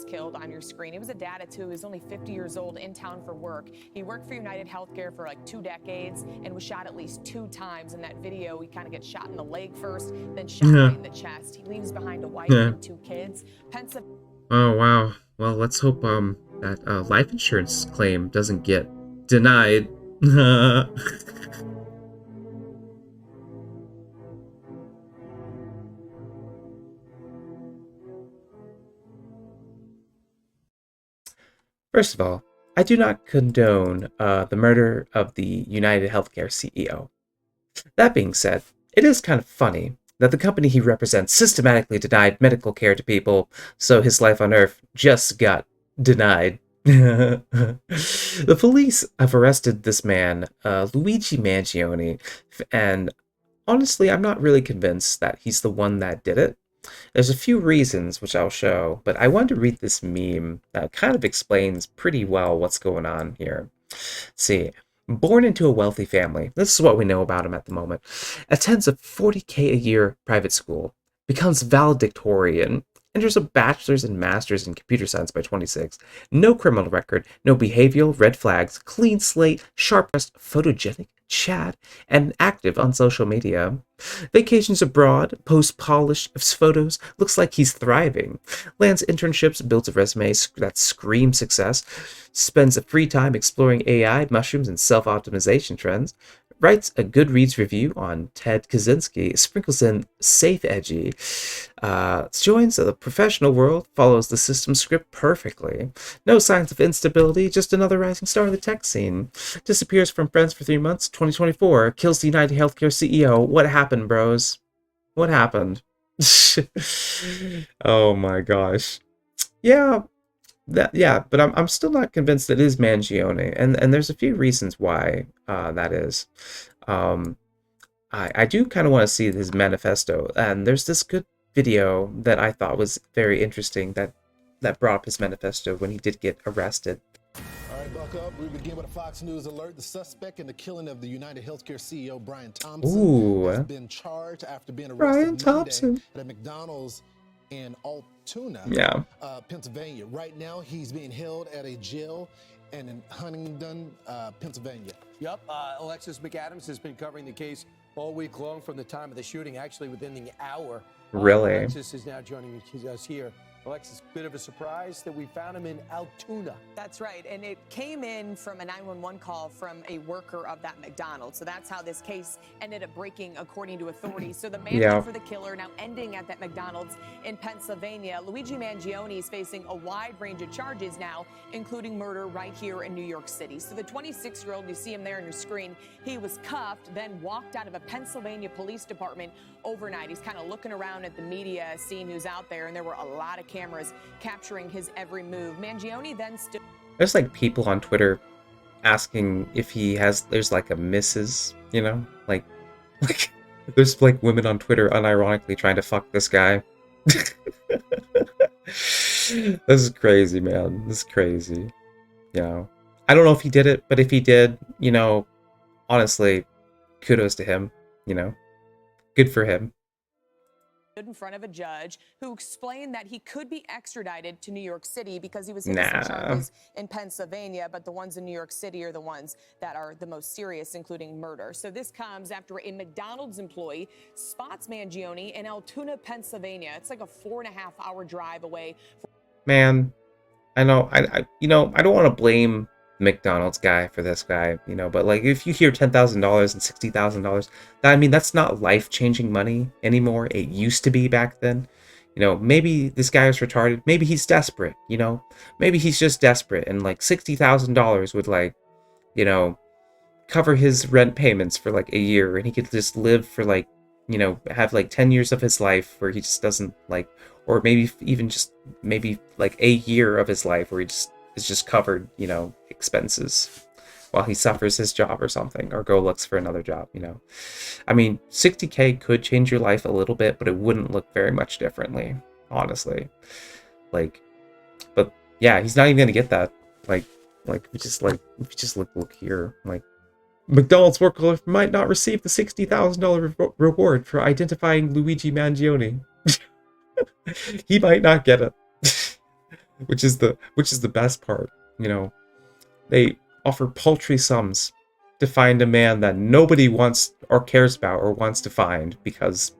killed on your screen. He was a dad of two. He was only 50 years old, in town for work. He worked for United Healthcare for like 2 decades and was shot at least 2 times. In that video, he kind of gets shot in the leg first, then shot right in the chest. He leaves behind a wife and 2 kids. Oh, wow. Well, let's hope that life insurance claim doesn't get denied. First of all, I do not condone the murder of the United Healthcare CEO. That being said, it is kind of funny that the company he represents systematically denied medical care to people, so his life on Earth just got denied. The police have arrested this man, Luigi Mangione, and honestly, I'm not really convinced that he's the one that did it. There's a few reasons, which I'll show, but I wanted to read this meme that kind of explains pretty well what's going on here. Let's see. Born into a wealthy family, this is what we know about him at the moment, attends a $40K a year private school, becomes valedictorian, enters a bachelor's and master's in computer science by 26, no criminal record, no behavioral red flags, clean slate, sharp-dressed, photogenic, chat, and active on social media. Vacations abroad, posts polished photos, looks like he's thriving. Lands internships, builds a resume that screams success, spends a free time exploring AI, mushrooms, and self-optimization trends, writes a Goodreads review on Ted Kaczynski, sprinkles in safe edgy, joins the professional world, follows the system script perfectly. No signs of instability, just another rising star in the tech scene. Disappears from friends for 3 months, 2024, kills the United Healthcare CEO. What happened, bros? What happened? Oh my gosh. Yeah, but I'm still not convinced it is Mangione, and there's a few reasons why that is. I do kind of want to see his manifesto, and there's this good video that I thought was very interesting that brought up his manifesto when he did get arrested. All right, buck up. We begin with a Fox News alert. The suspect in the killing of the United Healthcare CEO Brian Thompson has been charged after being arrested Monday at a McDonald's in Altoona, Pennsylvania. Right now, he's being held at a jail in Huntingdon, Pennsylvania. Yep, Alexis McAdams has been covering the case all week long from the time of the shooting, actually within the hour. Really? Alexis is now joining us here. Alexis, bit of a surprise that we found him in Altoona. That's right, and it came in from a 911 call from a worker of that McDonald's. So that's how this case ended up breaking, according to authorities. So the manhunt for the killer now ending at that McDonald's in Pennsylvania. Luigi Mangione is facing a wide range of charges now, including murder right here in New York City. So the 26-year-old, you see him there on your screen, he was cuffed, then walked out of a Pennsylvania police department overnight. He's kind of looking around at the media, seeing who's out there, and there were a lot of cameras capturing his every move. Mangione then stood. There's like people on Twitter asking if there's like a missus, you know, like there's like women on Twitter unironically trying to fuck this guy. This is crazy, man. This is crazy. You know, I don't know if he did it, but if he did, you know, honestly, kudos to him. You know, good for him. In front of a judge who explained that he could be extradited to New York City because he was facing charges in Pennsylvania, but the ones in New York City are the ones that are the most serious, including murder. So this comes after a McDonald's employee spots Mangione in Altoona, Pennsylvania. It's like a 4.5-hour drive away. Man, I know, I don't want to blame McDonald's guy for this guy, you know, but like if you hear $10,000 and $60,000, that's not life-changing money anymore. It used to be back then. You know, maybe this guy is retarded. Maybe he's desperate, you know. Maybe he's just desperate, and like $60,000 would, like, you know, cover his rent payments for like a year, and he could just live for like, you know, have like 10 years of his life where he just doesn't like, or maybe even just maybe like a year of his life where he just is just covered, you know, expenses while he suffers his job or something, or go looks for another job, you know. I mean, 60K could change your life a little bit, but it wouldn't look very much differently, honestly. Like, but yeah, he's not even gonna get that. Like if you just look here, like, McDonald's worker might not receive the $60,000 reward for identifying Luigi Mangione. He might not get it. which is the best part. They offer paltry sums to find a man that nobody wants or cares about or wants to find, because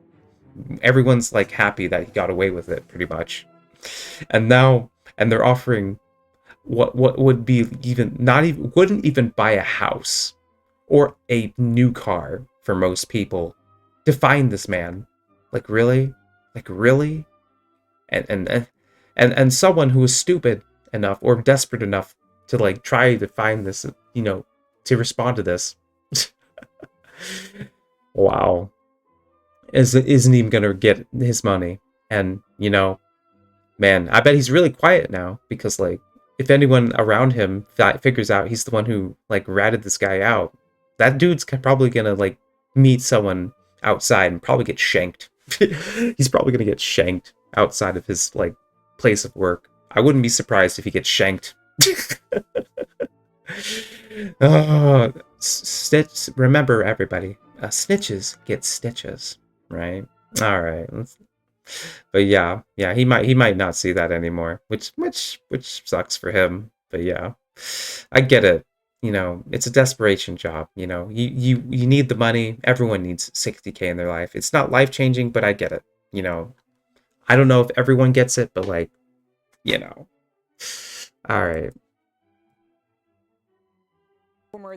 everyone's like happy that he got away with it, pretty much. And they're offering what would be wouldn't even buy a house or a new car for most people to find this man. Like really? And someone who is stupid enough or desperate enough to like try to find this, to respond to this. Wow. Isn't even gonna get his money. And man, I bet he's really quiet now, because like if anyone around him figures out he's the one who like ratted this guy out, that dude's probably gonna like meet someone outside and probably get shanked. He's probably gonna get shanked outside of his like place of work. I wouldn't be surprised if he gets shanked. Oh, remember everybody, snitches get stitches, right? All right. But yeah, he might not see that anymore, which sucks for him. But yeah, I get it. It's a desperation job. You need the money. Everyone needs 60K in their life. It's not life changing, but I get it. I don't know if everyone gets it, but like, all right.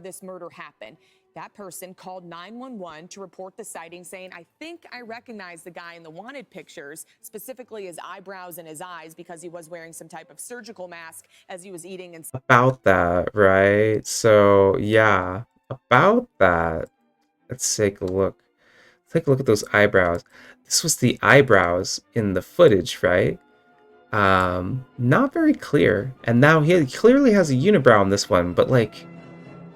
This murder happened. That person called 911 to report the sighting, saying, "I think I recognize the guy in the wanted pictures, specifically his eyebrows and his eyes, because he was wearing some type of surgical mask as he was eating." And about that, right? So yeah, about that. Let's take a look. Take a look at those eyebrows. This was the eyebrows in the footage, right? Not very clear. And now he clearly has a unibrow on this one, but like,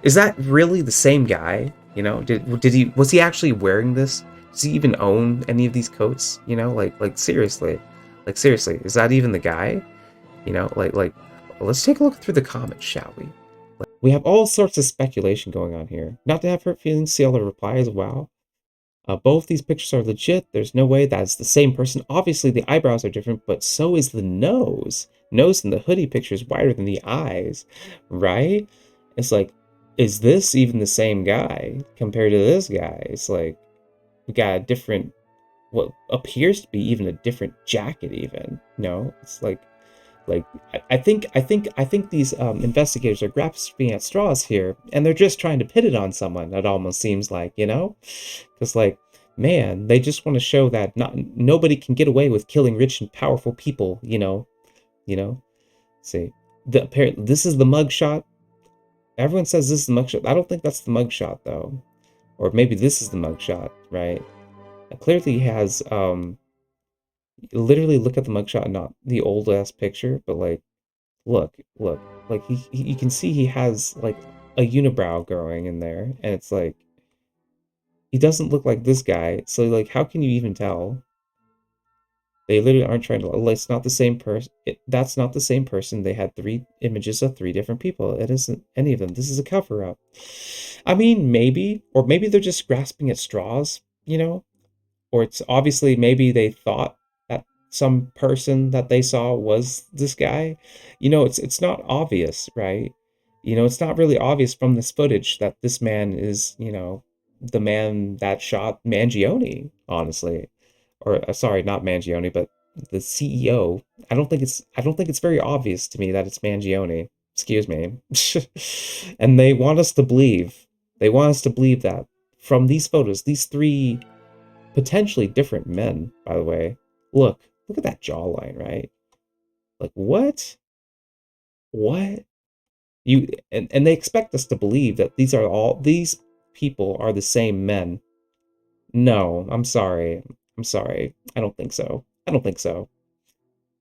is that really the same guy? Was he actually wearing this? Does he even own any of these coats? Like seriously, is that even the guy? Let's take a look through the comments, shall we? We have all sorts of speculation going on here. Not to have hurt feelings, see all the replies. Wow. Both these pictures are legit. There's no way that's the same person. Obviously, the eyebrows are different, but so is the nose. Nose in the hoodie picture is wider than the eyes, right? It's like, is this even the same guy compared to this guy? It's like, we got a different, what appears to be even a different jacket even. It's like I think these investigators are grasping at straws here, and they're just trying to pin it on someone. It almost seems like, because like, man, they just want to show that nobody can get away with killing rich and powerful people. See, this is the mugshot. Everyone says this is the mugshot. I don't think that's the mugshot though, or maybe this is the mugshot, right? It clearly has literally look at the mugshot, not the old ass picture, but like, look, like you can see he has like a unibrow growing in there, and it's like, he doesn't look like this guy. So like, how can you even tell? They literally aren't trying to. It's not the same person. That's not the same person. They had 3 images of 3 different people. It isn't any of them. This is a cover up. I mean, maybe, or maybe they're just grasping at straws, or it's obviously maybe they thought that some person that they saw was this guy. It's not obvious, right? It's not really obvious from this footage that this man is, the man that shot Mangione, honestly. Or sorry, not Mangione, but the CEO. I don't think it's very obvious to me that it's Mangione. Excuse me. And they want us to believe that from these photos, these 3 potentially different men, by the way. Look at that jawline, right? Like, what? And they expect us to believe that these people are the same men. No, I'm sorry. I don't think so.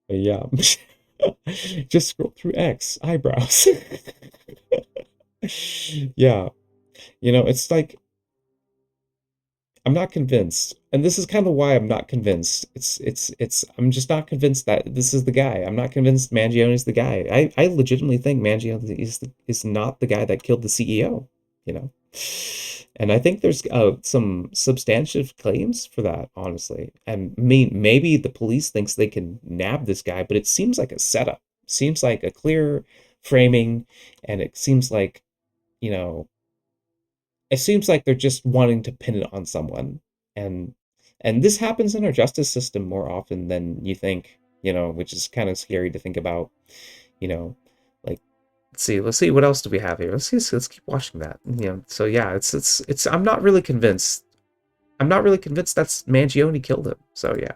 But yeah. Just scroll through X, eyebrows. Yeah. It's like, I'm not convinced. And this is kind of why I'm not convinced. I'm just not convinced that this is the guy. I'm not convinced Mangione is the guy. I legitimately think Mangione is not the guy that killed the CEO, And I think there's some substantive claims for that, honestly. And maybe the police thinks they can nab this guy, but it seems like a setup. seems like a clear framing, and it seems like, you know, it seems like they're just wanting to pin it on someone. And this happens in our justice system more often than you think, which is kind of scary to think about, you know, like, let's see, what else do we have here? Let's keep watching that. So yeah, it's I'm not really convinced. I'm not really convinced that's Mangione killed him. So yeah.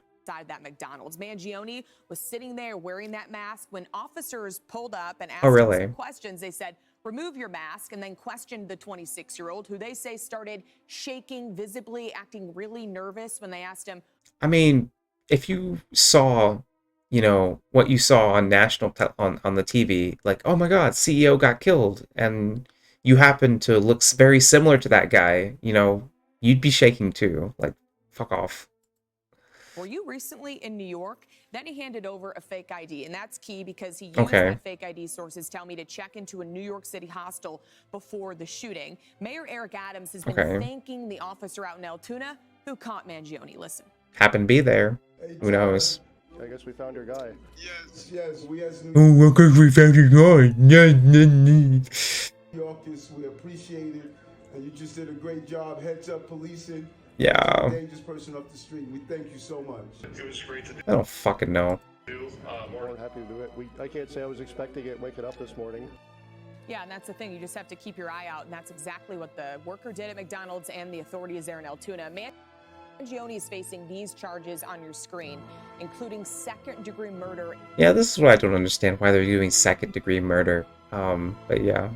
That McDonald's. Mangione was sitting there wearing that mask when officers pulled up and asked really? him some questions. They said, remove your mask, and then questioned the 26-year-old, who they say started shaking visibly, acting really nervous when they asked him. I mean, if you saw, what you saw on on the TV, like, oh my God, CEO got killed, and you happen to look very similar to that guy, you'd be shaking too. Like, fuck off. Were you recently in New York? Then he handed over a fake ID, and that's key because he used that fake ID. Sources tell me to check into a New York City hostel before the shooting. Mayor Eric Adams has been thanking the officer out in Altoona who caught Mangione. Listen. Happened to be there. Who knows? I guess we found your guy. Yes, we as New Oh, because we found your guy. Yorkers, we appreciate it. And you just did a great job. Heads up policing. Yeah. Dangerous person off the street. We thank you so much. It was great to do. I don't fucking know. More than happy to do it. I can't say I was expecting it waking up this morning. Yeah, and that's the thing. You just have to keep your eye out, and that's exactly what the worker did at McDonald's and the authorities there in Altoona. Mangione is facing these charges on your screen, including second-degree murder. Yeah, this is what I don't understand, why they're doing second-degree murder. But yeah,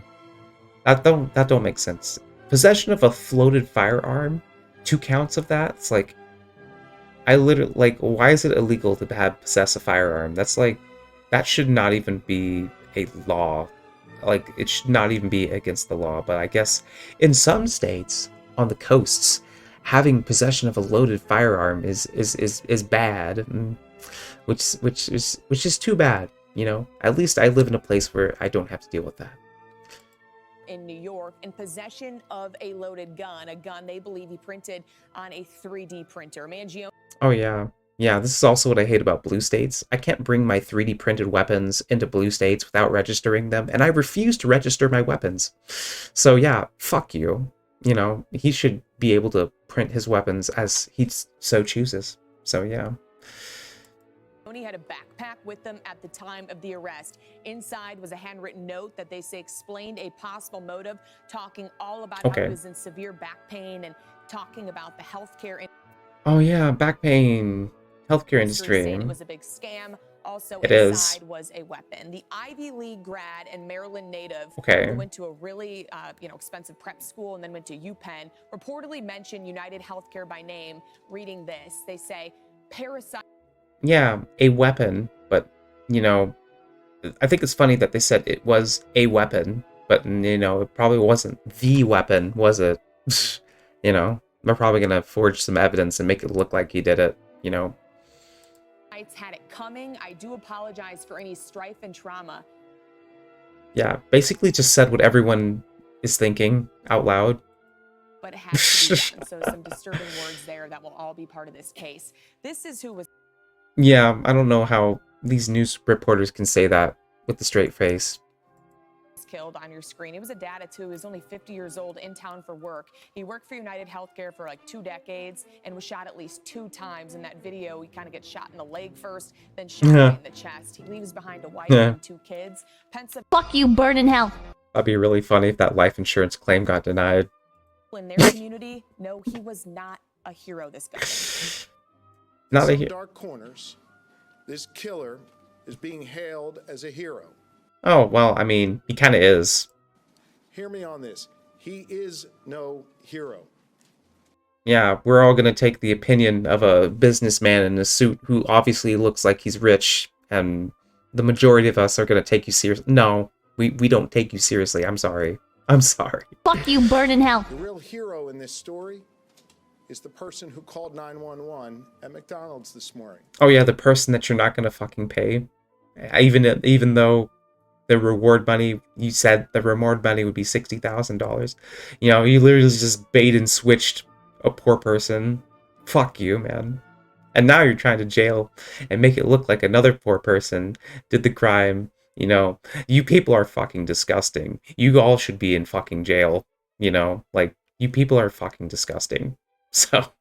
that don't make sense. Possession of a floated firearm, 2 counts of that. It's like, I literally, like, why is it illegal to possess a firearm? That's like, that should not even be a law. Like, it should not even be against the law. But I guess in some states on the coasts, having possession of a loaded firearm is bad, which is too bad. At least I live in a place where I don't have to deal with that. In New York, in possession of a loaded gun, a gun they believe he printed on a 3D printer. Mangione. Oh yeah. Yeah, this is also what I hate about blue states. I can't bring my 3D printed weapons into blue states without registering them, and I refuse to register my weapons. So yeah, fuck you. He should be able to print his weapons as he so chooses. So yeah. He had a backpack with them at the time of the arrest. Inside was a handwritten note that they say explained a possible motive, talking all about how he was in severe back pain and talking about the healthcare. Oh yeah, back pain, healthcare industry. It was a big scam. Also it inside was a weapon. The Ivy League grad and Maryland native who went to a really expensive prep school and then went to UPenn reportedly mentioned United Healthcare by name. Reading this, they say parasite. Yeah, a weapon, but, I think it's funny that they said it was a weapon, but, it probably wasn't the weapon, was it? They're probably going to forge some evidence and make it look like he did it, Had it coming. I do apologize for any strife and trauma. Yeah, basically just said what everyone is thinking out loud. But it has to be done. So some disturbing words there that will all be part of this case. This is who was... Yeah, I don't know how these news reporters can say that with a straight face. Killed on your screen. He was a dad of 2. He was only 50 years old, in town for work. He worked for United Healthcare for like 2 decades and was shot at least 2 times. In that video, he kind of gets shot in the leg first, then shot right in the chest. He leaves behind a wife and 2 kids. Fuck you, burn in hell. That'd be really funny if that life insurance claim got denied. In their community, no, he was not a hero, this guy. Not a hero. Dark corners, this killer is being hailed as a hero. Oh, well, I mean, he kind of is. Hear me on this. He is no hero. Yeah, we're all going to take the opinion of a businessman in a suit who obviously looks like he's rich, and the majority of us are going to take you seriously. No, we don't take you seriously. I'm sorry. I'm sorry. Fuck you, burn in hell. The real hero in this story is the person who called 911 at McDonald's this morning. Oh yeah, the person that you're not going to fucking pay. Even though the reward money, you said the reward money would be $60,000. You literally just bait and switched a poor person. Fuck you, man. And now you're trying to jail and make it look like another poor person did the crime You know, you people are fucking disgusting. You all should be in fucking jail. You know, like, you people are fucking disgusting. So,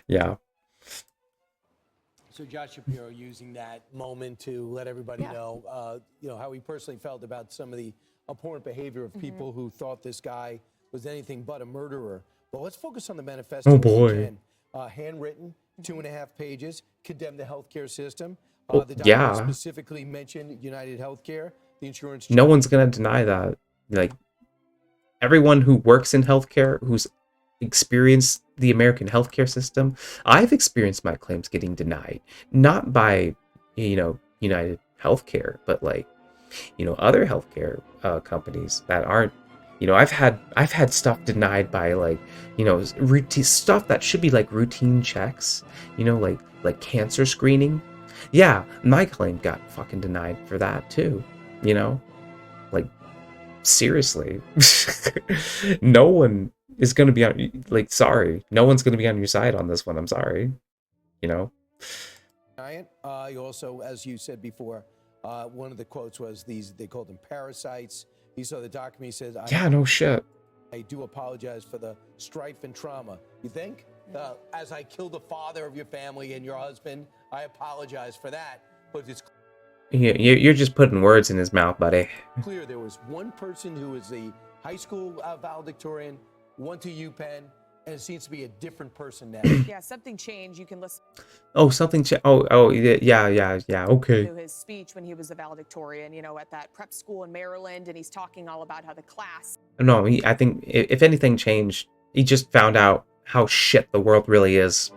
yeah. So Josh Shapiro using that moment to let everybody know, how he personally felt about some of the abhorrent behavior of people who thought this guy was anything but a murderer. But let's focus on the manifesto. Oh boy. Again, handwritten, 2.5 pages, condemned the healthcare system. Oh, The document yeah. specifically mentioned United Healthcare, the insurance. No one's gonna deny that. Like, everyone who works in healthcare, who's experienced the American healthcare system, I've experienced my claims getting denied. Not by, United Healthcare, but like, other healthcare companies that aren't. I've had stuff denied by, like, routine stuff that should be like routine checks. Like cancer screening. Yeah, my claim got fucking denied for that too. Like, seriously. No one is going to be on, like, sorry. No one's going to be on your side on this one. I'm sorry. Giant. You also, as you said before, one of the quotes was they called them parasites. He saw the document, he says, Yeah, no shit. I do apologize for the strife and trauma. You think? As I killed the father of your family and your husband, I apologize for that. But it's You're just putting words in his mouth, buddy. clear there was one person who was the high school valedictorian, went to UPenn, and it seems to be a different person now. Yeah, something changed. You can listen Oh, something. Yeah. Okay. to his speech when he was a valedictorian, at that prep school in Maryland, and he's talking all about how the class. No, I think if anything changed, he just found out how shit the world really is.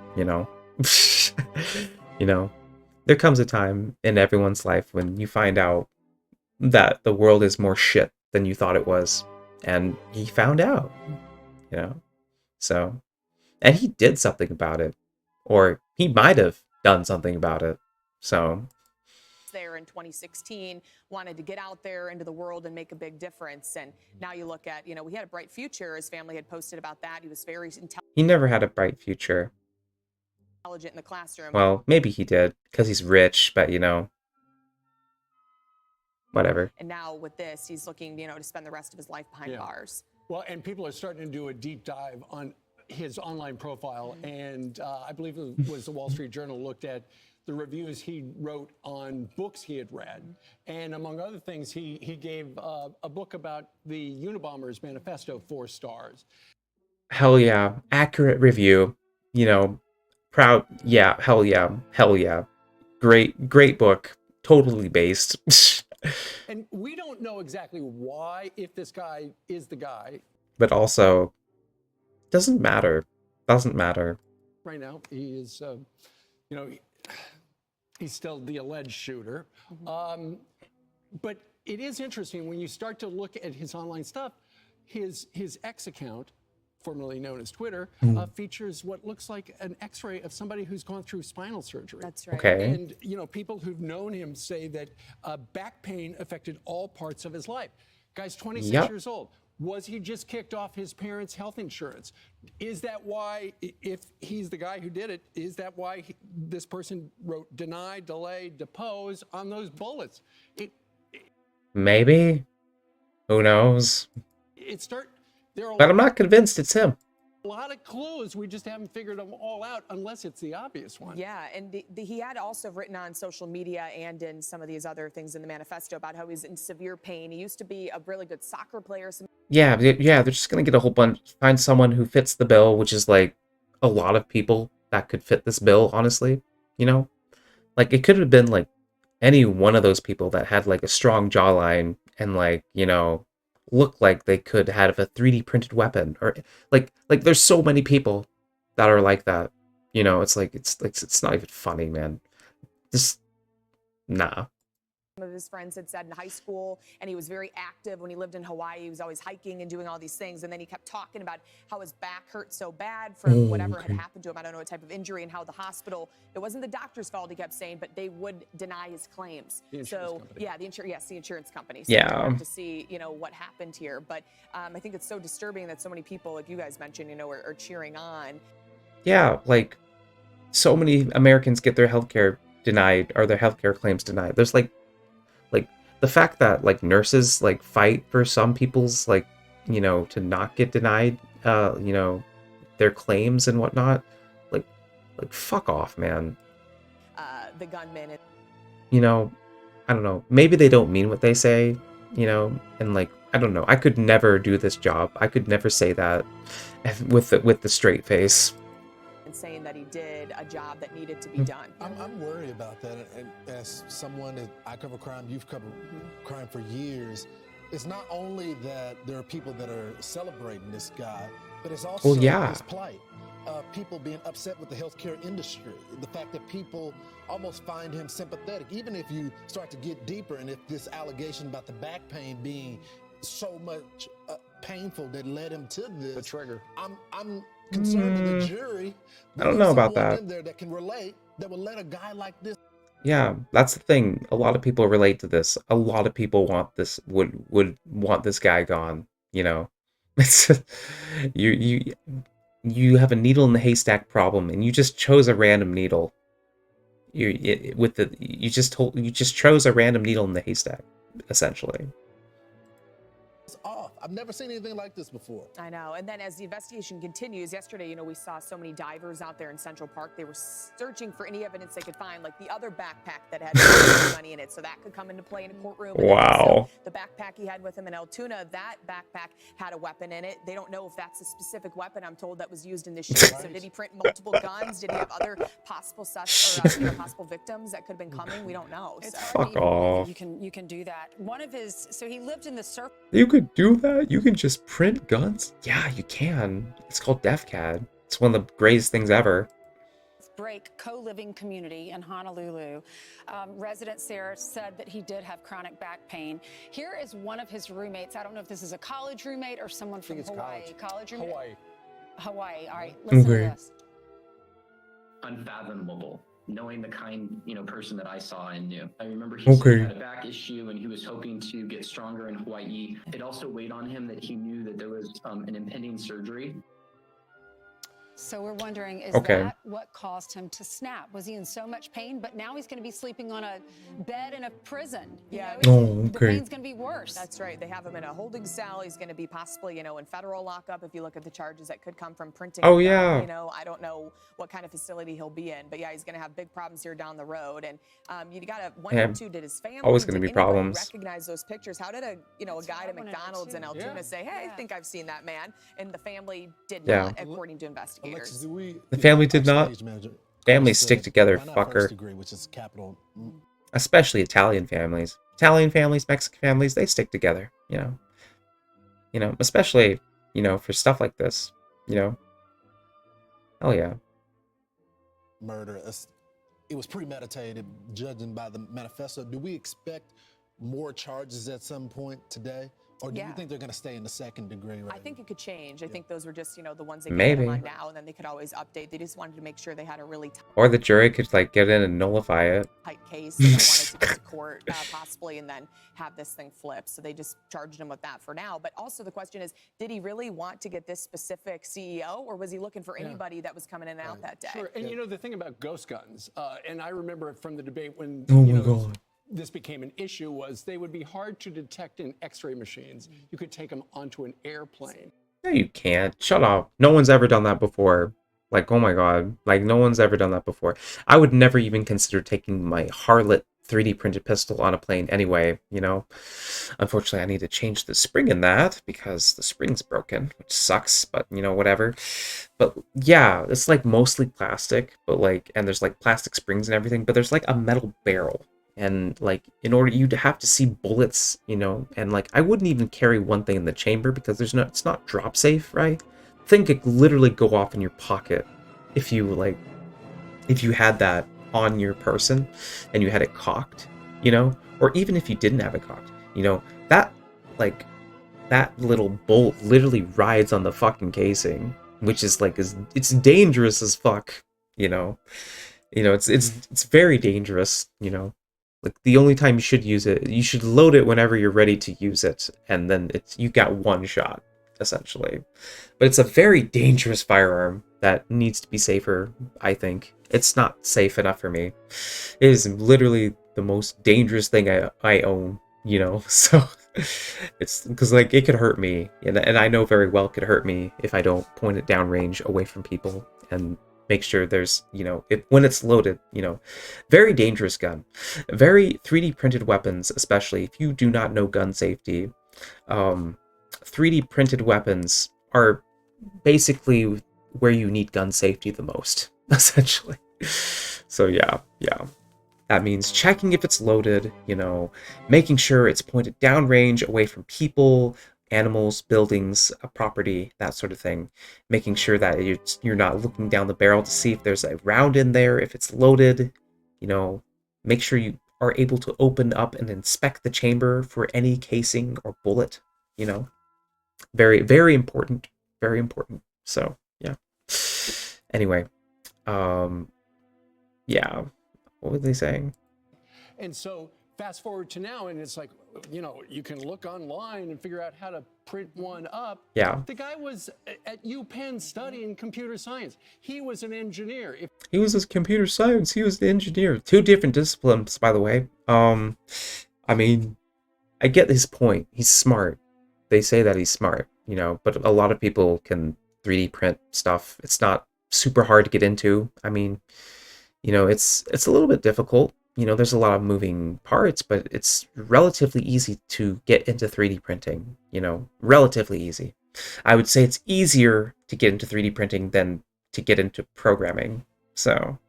There comes a time in everyone's life when you find out that the world is more shit than you thought it was, and he found out. So, and he did something about it, or he might have done something about it. So. There in 2016, wanted to get out there into the world and make a big difference. And now you look at, he had a bright future. His family had posted about that. He was very He never had a bright future. intelligent in the classroom. Well, maybe he did, because he's rich, but, whatever. And now with this, he's looking, to spend the rest of his life behind bars. Well, and people are starting to do a deep dive on his online profile. And I believe it was the Wall Street Journal looked at the reviews he wrote on books he had read. And among other things, he gave a book about the Unabomber's manifesto 4 stars. Hell yeah. Accurate review. Proud. Yeah. Hell yeah. Great book. Totally based. And we don't know exactly why, if this guy is the guy. But also, doesn't matter. Right now, he is, he's still the alleged shooter. But it is interesting when you start to look at his online stuff, his X account, formerly known as Twitter, features what looks like an X-ray of somebody who's gone through spinal surgery. That's right. Okay. And, people who've known him say that back pain affected all parts of his life. Guy's 26 years old. Was he just kicked off his parents' health insurance? Is that why, if he's the guy who did it, is that why this person wrote deny, delay, depose on those bullets? Maybe. Who knows? But I'm not convinced it's him. A lot of clues, we just haven't figured them all out unless it's the obvious one. Yeah, and he had also written on social media and in some of these other things in the manifesto about how he's in severe pain. He used to be a really good soccer player. Yeah, they're just gonna get a whole bunch, find someone who fits the bill, which is like a lot of people that could fit this bill, honestly. Like, it could have been like any one of those people that had like a strong jawline and, like, look like they could have a 3D printed weapon, or like there's so many people that are like that. It's like it's not even funny, man. Just nah. Some of his friends had said in high school, and he was very active when he lived in Hawaii. He was always hiking and doing all these things, and then he kept talking about how his back hurt so bad from whatever had happened to him. I don't know what type of injury, and how the hospital, it wasn't the doctor's fault, he kept saying, but they would deny his claims. The insurance company. Yeah, the insurance company. So Yeah. we'll have to see, what happened here. But I think it's so disturbing that so many people, like you guys mentioned, are cheering on. Yeah, like, so many Americans get their healthcare denied, or their healthcare claims denied. There's like the fact that like nurses like fight for some people's like, you know, to not get denied, you know, their claims and whatnot, like fuck off, man. The gunman. You know, I don't know. Maybe they don't mean what they say, you know, and like I don't know. I could never do this job. I could never say that with the straight face. And saying that he did a job that needed to be done. I'm worried about that. And as someone that I cover crime, you've covered crime for years. It's not only that there are people that are celebrating this guy, but it's also his plight. People being upset with the healthcare industry. The fact that people almost find him sympathetic, even if you start to get deeper, and if this allegation about the back pain being so much painful that led him to this. The trigger. I'm concerned that the jury. I don't know about that. In there that can relate, that will let a guy like this. Yeah, that's the thing. A lot of people relate to this. A lot of people want this would want this guy gone. You know, it's you have a needle in the haystack problem, and you just chose a random needle. You just chose a random needle in the haystack, essentially. It's off. I've never seen anything like this before. I know. And then as the investigation continues, yesterday, you know, we saw so many divers out there in Central Park. They were searching for any evidence they could find, like the other backpack that had money in it. So that could come into play in a courtroom. Wow. The backpack he had with him in Altoona, that backpack had a weapon in it. They don't know if that's a specific weapon, I'm told, that was used in the shooting. So did he print multiple guns? Did he have other possible possible victims that could have been coming? We don't know. It's So. Fuck off. You can do that. One of his, so he lived in the surf. You could do that? You can just print guns? Yeah, you can. It's called DefCAD. It's one of the greatest things ever. Break co-living community in Honolulu. Residents there said that he did have chronic back pain. Here is one of his roommates. I don't know if this is a college roommate or someone from Hawaii. College roommate? Hawaii. All right, listen to this. Unfathomable. Knowing the kind, person that I saw and knew. I remember he said he had a back issue and he was hoping to get stronger in Hawaii. It also weighed on him that he knew that there was an impending surgery. So we're wondering, is that what caused him to snap? Was he in so much pain? But now he's going to be sleeping on a bed in a prison. Yeah. The pain's going to be worse. That's right. They have him in a holding cell. He's going to be possibly, in federal lockup. If you look at the charges that could come from printing. Oh, yeah. I don't know what kind of facility he'll be in. But yeah, he's going to have big problems here down the road. And you got to wonder, too, did his family, always going to be problems. Recognize those pictures? How did a guy at McDonald's in Altoona say, hey, I think I've seen that man? And the family did not, according to investigators. The family did not. Families stick together, fucker. Degree, which is capital. Especially Italian families. Italian families, Mexican families, they stick together, especially, for stuff like this, Hell yeah. Murder. It was premeditated, judging by the manifesto. Do we expect more charges at some point today? Or do you think they're going to stay in the second degree? Right? I think it could change. I think those were just, the ones they could put them on now, and then they could always update. They just wanted to make sure they had a really or the jury could get in and nullify it. Tight case. They wanted to get to court possibly, and then have this thing flipped. So they just charged him with that for now. But also the question is, did he really want to get this specific CEO, or was he looking for anybody that was coming in and out that day? Sure. And the thing about ghost guns, and I remember from the debate when God. This became an issue, was they would be hard to detect in x-ray machines. You could take them onto an airplane. No, you can't. Shut up. No one's ever done that before. Like, oh my god. Like, no one's ever done that before. I would never even consider taking my Harlot 3D printed pistol on a plane anyway, Unfortunately, I need to change the spring in that because the spring's broken, which sucks, but, whatever. But, yeah, it's, mostly plastic, but, and there's, plastic springs and everything, but there's, a metal barrel. And in order you'd have to see bullets, and I wouldn't even carry one thing in the chamber because it's not drop safe, right? Thing could literally go off in your pocket if you had that on your person and you had it cocked, or even if you didn't have it cocked, that little bolt literally rides on the fucking casing, which is it's dangerous as fuck, it's very dangerous, the only time you should use it, you should load it whenever you're ready to use it, and then you got one shot, essentially. But it's a very dangerous firearm that needs to be safer, I think. It's not safe enough for me. It is literally the most dangerous thing I own, you know, so it's because like it could hurt me, and I know very well it could hurt me if I don't point it downrange away from people and make sure there's, you know, when it's loaded, you know, very dangerous gun, very 3D printed weapons, especially if you do not know gun safety. 3D printed weapons are basically where you need gun safety the most, essentially. So yeah. That means checking if it's loaded, you know, making sure it's pointed downrange away from people, animals, buildings, a property, that sort of thing. Making sure that you're not looking down the barrel to see if there's a round in there, if it's loaded, you know, make sure you are able to open up and inspect the chamber for any casing or bullet, you know. Very, very important. Very important. So, yeah. Anyway, yeah. What were they saying? And so fast forward to now, and it's like, you know, you can look online and figure out how to print one up. Yeah. The guy was at UPenn studying computer science. He was an engineer. He was a computer science. He was an engineer. Two different disciplines, by the way. I mean, I get his point. He's smart. They say that he's smart, you know, but a lot of people can 3D print stuff. It's not super hard to get into. I mean, you know, it's a little bit difficult. You know, there's a lot of moving parts, but it's relatively easy to get into 3D printing, you know, relatively easy. I would say it's easier to get into 3D printing than to get into programming. So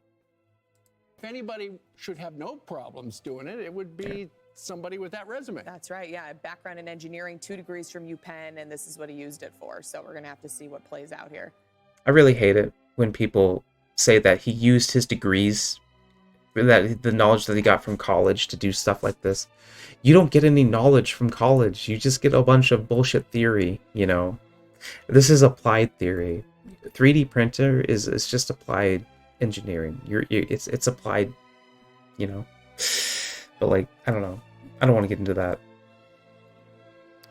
if anybody should have no problems doing it, it would be somebody with that resume. That's right. Yeah, a background in engineering, 2 degrees from UPenn, and this is what he used it for. So we're going to have to see what plays out here. I really hate it when people say that he used his degrees, that the knowledge that he got from college to do stuff like this. You don't get any knowledge from college. You just get a bunch of bullshit theory, you know. This is applied theory. 3D printer is just applied engineering. It's applied, you know. But like, I don't know. I don't want to get into that.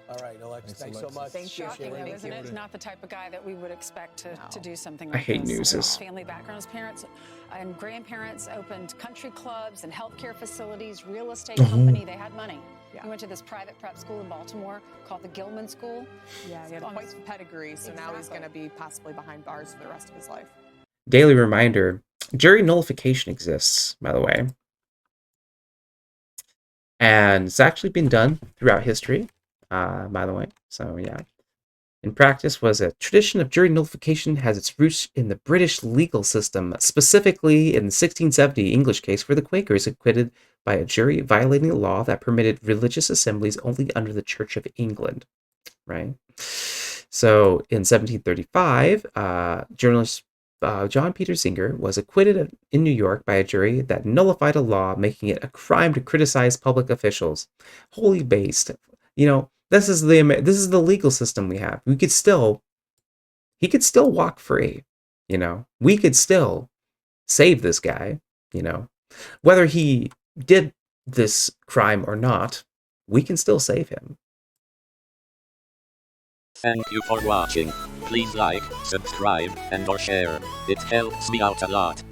All right, Alexis, thanks so much. Thank you. Shocking, though, isn't it? Not the type of guy that we would expect to do something I like hate this. newses. Family backgrounds, parents and grandparents opened country clubs and healthcare facilities, real estate company. They had money. He went to this private prep school in Baltimore called the Gilman School. Yeah, he had quite the pedigree, so now he's going to be possibly behind bars for the rest of his life. Daily reminder, jury nullification exists, by the way. And it's actually been done throughout history, by the way. So, yeah. In practice, was a tradition of jury nullification has its roots in the British legal system, specifically in the 1670 English case where the Quakers acquitted by a jury violating a law that permitted religious assemblies only under the Church of England, right? So, in 1735, journalist John Peter Singer was acquitted in New York by a jury that nullified a law making it a crime to criticize public officials. Wholly based, you know. This is the legal system we have. He could still walk free, you know. We could still save this guy, you know. Whether he did this crime or not, we can still save him. Thank you for watching. Please like, subscribe, and or share. It helps me out a lot.